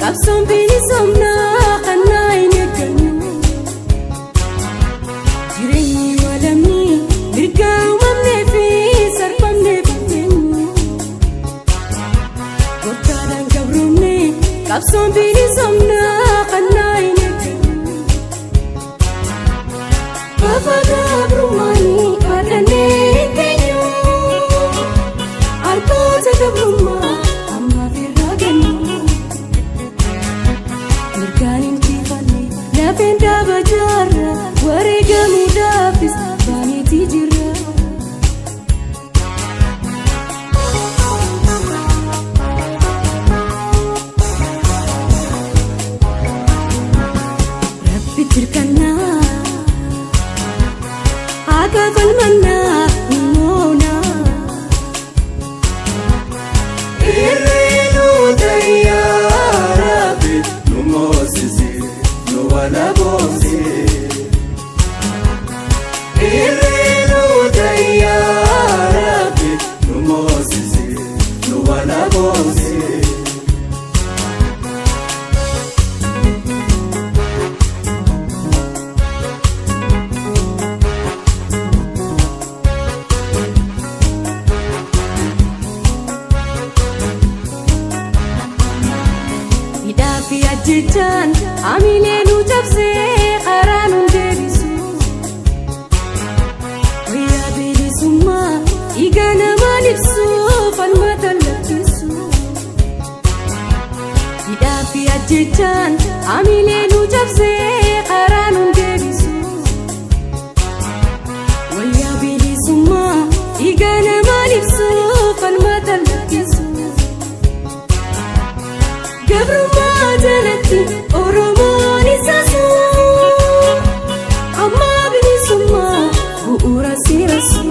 qabsoon bilisummaa kannaa hin eeggannu jireenyi walamni mirgaa uumamnee fi sarfamnee fayyeenyu gottaadhaan gabroomne qabsoon bilisummaa kannaa hin eeggannu bafa gabrummaanii badhannee teenyu harkoota gabrummaa ammaaf irraa gannu lafeen dhaaba jaarra wareegamuudhaafis baaniitii jirra rabbi tirkannaa haqa falmannaa himoonaa irreenuu tayyaa rabbi nu moosisi wala bonse irreenuu tayyaa rabbi nu moosisi nu wala bonse hidhaafi ajjechaan amilee nu cabsee karaa nu deebisu wayyaa bilisummaa dhiiga namaan ibsu falmata lakkisu hidhaafi ajjechaan amilee nu cabsee karaa nu deebisu wayyaa bilisummaa dhiiga namaan ibsu falmata lakkisu gabrummaa jalatti oromoon isaasu amma bilisummaa bu'uura sirasu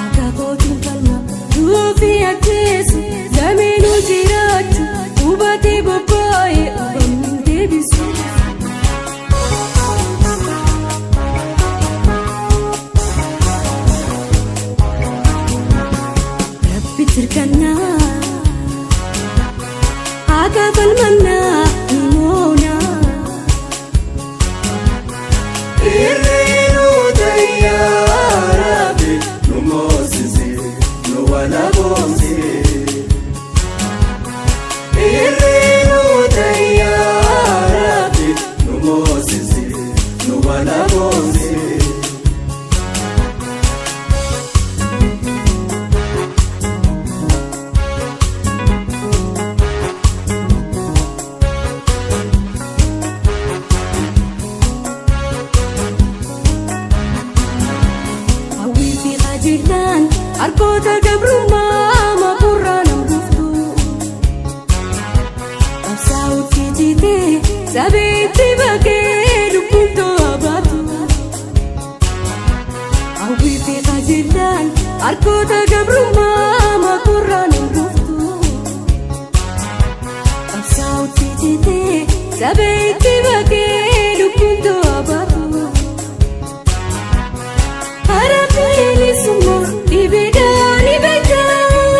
akka kootiin falma duufi ajjeesu lameenuu jiraachu hubatee bobba'ee uumamni deebisu rabbi tirkannaa haqa falmannaa himoonaa irreenuu tayyaa rabbi nu moosisi nu wala bonse irreenuu tayyaa rabbi nu moosisi nu wala bonse jirtaan harkoota gabrummaa makurraa nam dhuftu qabsaa'utti jitee sabeetti bakee lubbuun to'a baatu hawwii fi qajeelaan harkoota gabrummaa makurraa nam dhuftu qabsaa'utti jitee sabeetti bakee lubbuun to'a baatu Ibidaan ibidaan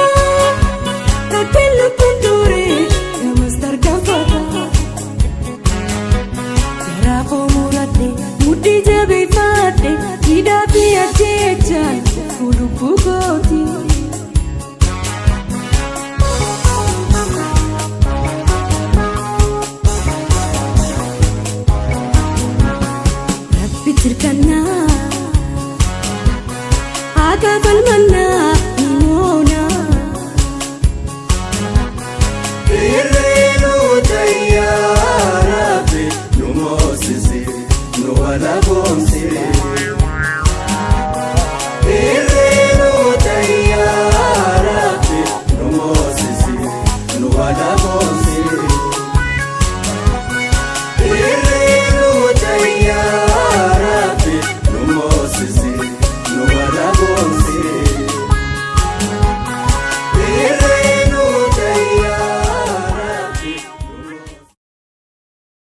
kakeen lubbuun ture namas tarkaanfata garaa koo muratte mudhii jabeeffadhe hidhaa fi ajjechaan lubbuu kooti rabbi tirkannaa haqa falmannaa himoonaa irreenuu tayyaa rabbi nu moosisi nu wala